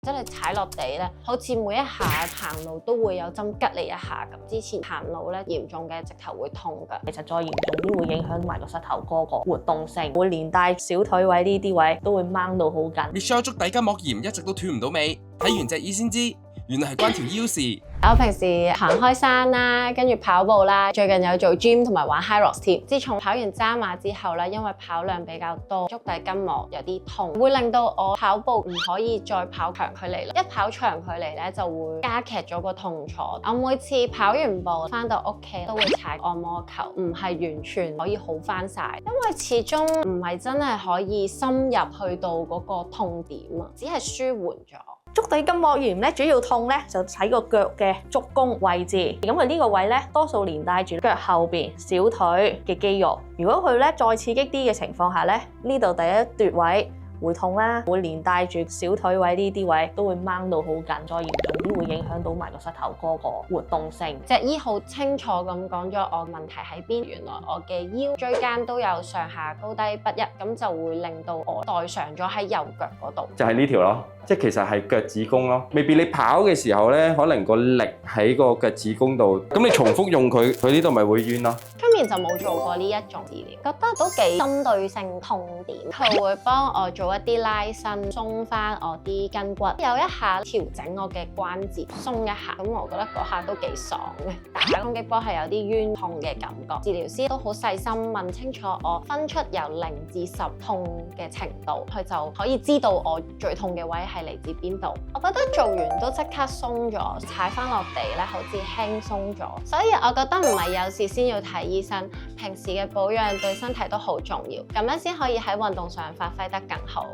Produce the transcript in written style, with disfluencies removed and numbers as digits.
即係你踩落地咧，好似每一下行路都會有針吉你一下咁。之前行路咧嚴重嘅直頭會痛㗎。其實再嚴重啲會影響埋個膝頭哥個活動性，會連帶小腿位呢啲位都會掹到好緊。Michelle 足底筋膜炎一直都斷唔到尾，睇完隻醫先知，原來係關條腰事。我平時行開山啦，跟住跑步啦，最近有做 gym 同埋玩 high rocks 添。自從跑完渣馬之後咧，因為跑量比較多，足底筋膜有啲痛，會令到我跑步唔可以再跑長距離啦。一跑長距離咧就會加劇咗個痛楚。我每次跑完步翻到屋企都會踩按摩球，唔係完全可以好翻晒，因為始終唔係真係可以深入去到嗰個痛點啊，只係舒緩咗。足底筋膜炎咧，主要痛咧就喺個腳嘅足弓位置，咁佢呢個位咧多數連帶住腳後邊小腿嘅肌肉。如果佢咧再刺激啲嘅情況下咧，呢度第一奪位會痛啦，會連帶住小腿位呢啲位都會掹到好緊，再嚴重啲會影響到埋個膝頭哥個活動性。隻醫好清楚咁講咗我問題喺邊，原來我嘅腰椎間都有上下高低不一，咁就會令到我代償咗喺右腳嗰度。就係呢條咯，即係其實係腳趾公咯。未必你跑嘅時候咧，可能個力喺個腳趾公度，咁你重複用佢，佢呢度咪會冤咯。出面就冇做過呢一種治療，覺得都幾針對性痛點。佢會幫我做一啲拉伸，鬆翻我啲筋骨，有一下調整我嘅關節，鬆一下，咁我覺得嗰下都幾爽嘅。打衝擊波係有啲冤痛嘅感覺，治療師都好細心問清楚我，分出由0至10痛嘅程度，佢就可以知道我最痛嘅位係嚟自邊度。我覺得做完都即刻鬆咗，踩翻落地咧好似輕鬆咗，所以我覺得唔係有事先要睇醫生，平時嘅保養對身體都好重要，咁樣先可以喺運動上發揮得更好。